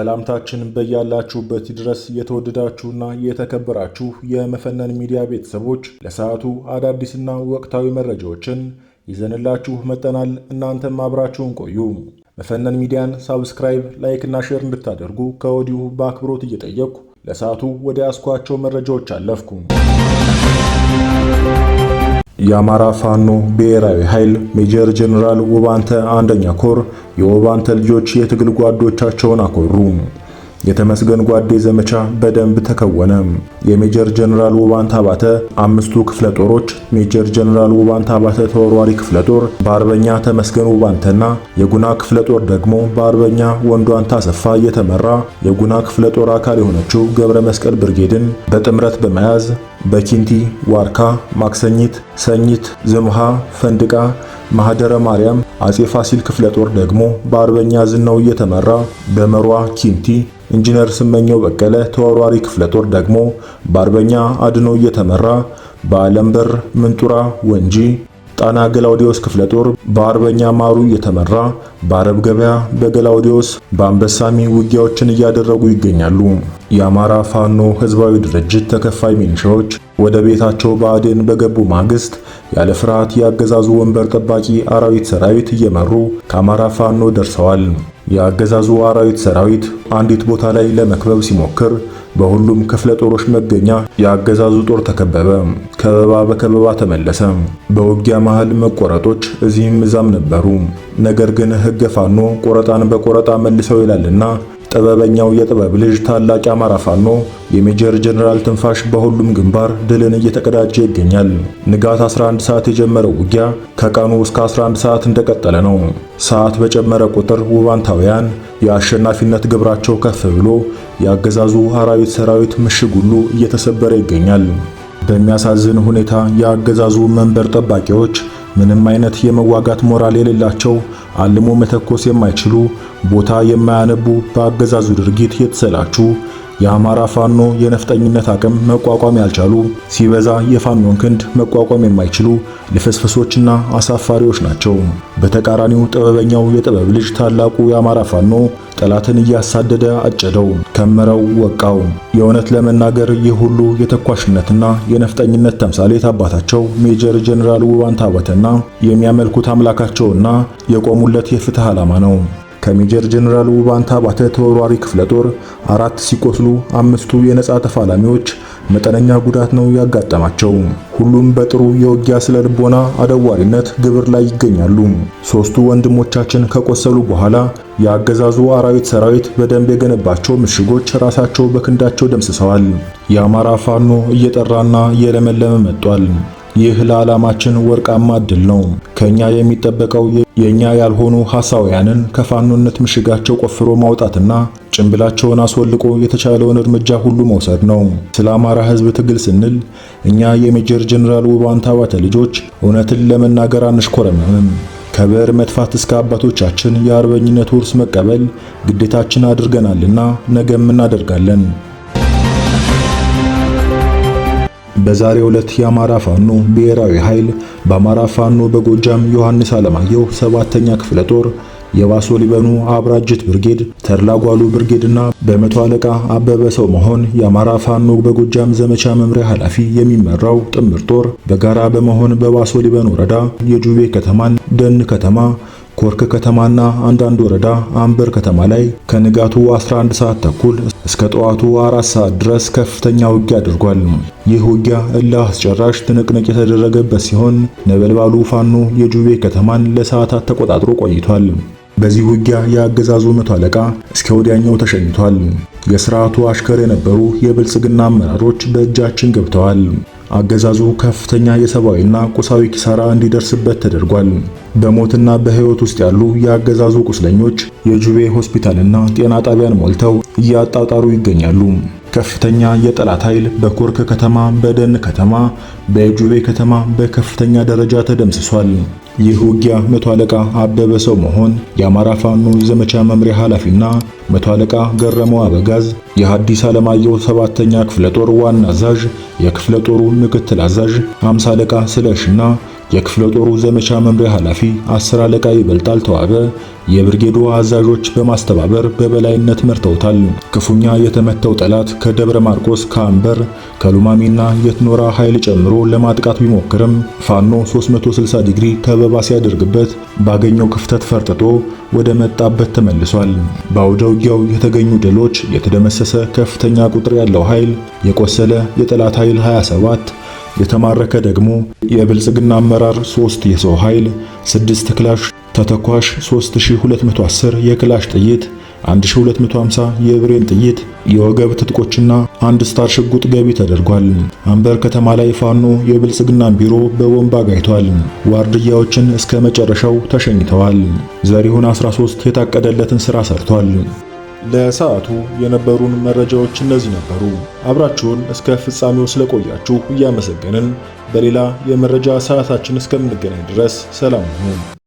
ሰላምታችን በያላችሁበት ድረስ የተወደዳችሁና የተከበራችሁ የመፈነን ሚዲያ ቤተሰቦች ለሰዓቱ አዳዲስና ወቅታዊ መረጃዎችን ይዘንላችሁ መጥተናል። እናንተም አብራችሁን ቆዩ። መፈነን ሚዲያን ሳብስክራይብ፣ ላይክ እና ሼር እንድታደርጉ ከወዲሁ በአክብሮት እየጠየቅኩ ለሰዓቱ ወደ ያስኳቸው መረጃዎች አለፍኩ። የአማራ ፋኖ ብሔራዊ ኃይል ሜጀር ጀነራል ውባንተ አንደኛ ኮር የውባንተ ልጆች የትግል ጓዶቻቸውን አኮሩ። የተመስገን ጓዴ ዘመቻ በደንብ ተከወነ። የሜጀር ጀነራል ውባንተ አባተ አምስቱ ክፍለ ጦሮች ሜጀር ጀነራል ውባንተ አባተ ተወርዋሪ ክፍለ ጦር በአርበኛ ተመስገን ውባንተና የጉና ክፍለ ጦር ደግሞ በአርበኛ ወንዷንታ አሰፋ እየተመራ የጉና ክፍለ ጦር አካል የሆነችው ገብረ መስቀል ብርጌድን በጥምረት በመያዝ በኪንቲ፣ ዋርካ፣ ማክሰኝት፣ ሰኝት፣ ዝምሃ፣ ፈንድቃ፣ ማህደረ ማርያም አጼ ፋሲል ክፍለ ጦር ደግሞ በአርበኛ ዝናው እየተመራ በመሯ ኪንቲ፣ ኢንጂነር ስመኘው በቀለ ተወርዋሪ ክፍለ ጦር ደግሞ በአርበኛ አድኖ እየተመራ በአለምበር ምንጡራ ወንጂ፣ ጣና ገላውዲዮስ ክፍለ ጦር በአርበኛ ማሩ እየተመራ በአረብ ገበያ በገላውዲዮስ በአንበሳሚ ውጊያዎችን እያደረጉ ይገኛሉ። የአማራ ፋኖ ህዝባዊ ድርጅት ተከፋይ ሚኒሻዎች ወደ ቤታቸው ብአዴን በገቡ ማግስት ያለ ፍርሃት ያገዛዙ ወንበር ጠባቂ አራዊት ሰራዊት እየመሩ ከአማራ ፋኖ ደርሰዋል። ያገዛዙ አራዊት ሰራዊት አንዲት ቦታ ላይ ለመክበብ ሲሞክር በሁሉም ክፍለ ጦሮች መገኛ ያገዛዙ ጦር ተከበበ። ከበባ በከበባ ተመለሰ። በውጊያ መሃል መቆረጦች እዚህም እዛም ነበሩ። ነገር ግን ህገ ፋኖ ቆረጣን በቆረጣ መልሰው ይላልና ጥበበኛው የጥበብ ልጅ ታላቅ አማራ ፋኖ የሜጀር ጀነራል ትንፋሽ በሁሉም ግንባር ድልን እየተቀዳጀ ይገኛል። ንጋት 11 ሰዓት የጀመረው ውጊያ ከቀኑ እስከ 11 ሰዓት እንደቀጠለ ነው። ሰዓት በጨመረ ቁጥር ውባንታውያን የአሸናፊነት ግብራቸው ከፍ ብሎ ያገዛዙ አራዊት ሰራዊት ምሽግ ሁሉ እየተሰበረ ይገኛል። በሚያሳዝን ሁኔታ ያገዛዙ መንበር ጠባቂዎች ምንም አይነት የመዋጋት ሞራል የሌላቸው አልሞ መተኮስ የማይችሉ ቦታ የማያነቡ በአገዛዙ ድርጊት የተሰላቹ የአማራ ፋኖ የነፍጠኝነት አቅም መቋቋም ያልቻሉ ሲበዛ የፋኖን ክንድ መቋቋም የማይችሉ ልፍስፍሶችና አሳፋሪዎች ናቸው። በተቃራኒው ጥበበኛው የጥበብ ልጅ ታላቁ የአማራ ፋኖ ጠላትን እያሳደደ አጨደው፣ ከመረው፣ ወቃው። የእውነት ለመናገር ይህ ሁሉ የተኳሽነትና የነፍጠኝነት ተምሳሌት አባታቸው ሜጀር ጀነራል ውባንተ አባተና የሚያመልኩት አምላካቸውና የቆሙለት የፍትህ ዓላማ ነው። ከሜጀር ጀነራል ውባንተ አባተ ተወርዋሪ ክፍለ ጦር 4 ሲቆስሉ 5ቱ የነጻ ተፋላሚዎች መጠነኛ ጉዳት ነው ያጋጠማቸው። ሁሉም በጥሩ የውጊያ ስነ ልቦና አደዋሪነት ግብር ላይ ይገኛሉ። 3ቱ ወንድሞቻችን ከቆሰሉ በኋላ የአገዛዙ አራዊት ሰራዊት በደንብ የገነባቸው ምሽጎች ራሳቸው በክንዳቸው ደምስሰዋል። የአማራ ፋኖ እየጠራና እየለመለመ መጥቷል። ይህ ለዓላማችን ወርቃማ ዕድል ነው። ከኛ የሚጠበቀው የኛ ያልሆኑ ሐሳውያንን ከፋኖነት ምሽጋቸው ቆፍሮ ማውጣትና ጭንብላቸውን አስወልቆ የተቻለውን እርምጃ ሁሉ መውሰድ ነው። ስለ አማራ ሕዝብ ትግል ስንል እኛ የሜጀር ጀነራል ውባንተ አባተ ልጆች እውነትን ለመናገር አንሽኮረመምም። ከብዕር መጥፋት እስከ አባቶቻችን የአርበኝነት ውርስ መቀበል ግዴታችን አድርገናልና ነገም እናደርጋለን። በዛሬው ዕለት የአማራ ፋኖ ብሔራዊ ኃይል በአማራ ፋኖ በጎጃም ዮሐንስ አለማየሁ 7ኛ ክፍለ ጦር የባሶ ሊበኑ አብራጅት ብርጌድ ተርላጓሉ ብርጌድና በመቶ አለቃ አበበ ሰው መሆን የአማራ ፋኖ በጎጃም ዘመቻ መምሪያ ኃላፊ የሚመራው ጥምር ጦር በጋራ በመሆን በባሶ ሊበኑ ወረዳ የጁቤ ከተማን፣ ደን ከተማ፣ ኮርክ ከተማና አንዳንድ ወረዳ አንበር ከተማ ላይ ከንጋቱ 11 ሰዓት ተኩል እስከ ጠዋቱ 4 ሰዓት ድረስ ከፍተኛ ውጊያ አድርጓል። ይህ ውጊያ እልህ አስጨራሽ ትንቅንቅ የተደረገበት ሲሆን ነበልባሉ ፋኖ የጁቤ ከተማን ለሰዓታት ተቆጣጥሮ ቆይቷል። በዚህ ውጊያ የአገዛዙ መቶ አለቃ እስከ ወዲያኛው ተሸኝቷል። የሥርዓቱ አሽከር የነበሩ የብልጽግና አመራሮች በእጃችን ገብተዋል። አገዛዙ ከፍተኛ የሰብአዊና ቁሳዊ ኪሳራ እንዲደርስበት ተደርጓል። በሞትና በሕይወት ውስጥ ያሉ የአገዛዙ ቁስለኞች የጁቤ ሆስፒታልና ጤና ጣቢያን ሞልተው እያጣጣሩ ይገኛሉ። ከፍተኛ የጠላት ኃይል በኮርክ ከተማ፣ በደን ከተማ፣ በጁቤ ከተማ በከፍተኛ ደረጃ ተደምስሷል። ይህ ውጊያ መቶ አለቃ አበበ ሰው መሆን የአማራ ፋኖ ዘመቻ መምሪያ ኃላፊና መቶ አለቃ ገረመው አበጋዝ የሐዲስ ዓለማየሁ 7ኛ ክፍለ ጦር ዋና አዛዥ፣ የክፍለ ጦሩ ምክትል አዛዥ 50 አለቃ ስለሽና የክፍለ ጦሩ ዘመቻ መምሪያ ኃላፊ 10 አለቃ ይበልጣል ተዋበ የብርጌዱ አዛዦች በማስተባበር በበላይነት መርተውታል። ክፉኛ የተመታው ጠላት ከደብረ ማርቆስ፣ ከአምበር፣ ከሉማሜና የትኖራ ኃይል ጨምሮ ለማጥቃት ቢሞክርም ፋኖ 360 ዲግሪ ከበባ ሲያደርግበት ባገኘው ክፍተት ፈርጥጦ ወደ መጣበት ተመልሷል። በአውደ ውጊያው የተገኙ ድሎች የተደመሰሰ ከፍተኛ ቁጥር ያለው ኃይል፣ የቆሰለ የጠላት ኃይል 27፣ የተማረከ ደግሞ የብልጽግና አመራር 3 የሰው ኃይል፣ 6 ክላሽ ተተኳሽ፣ 3210 የክላሽ ጥይት፣ 1250 የብሬን ጥይት፣ የወገብ ትጥቆችና 1 ስታር ሽጉጥ ገቢ ተደርጓል። አምበር ከተማ ላይ ፋኖ የብልጽግናን ቢሮ በቦምብ አጋይቷል። ዋርድያዎችን እስከ መጨረሻው ተሸኝተዋል። ዘሪሁን 13 የታቀደለትን ሥራ ሰርቷል። ለሰዓቱ የነበሩን መረጃዎች እነዚህ ነበሩ። አብራችሁን እስከ ፍጻሜው ስለቆያችሁ እያመሰገንን በሌላ የመረጃ ሰዓታችን እስከምንገናኝ ድረስ ሰላም ሁኑ።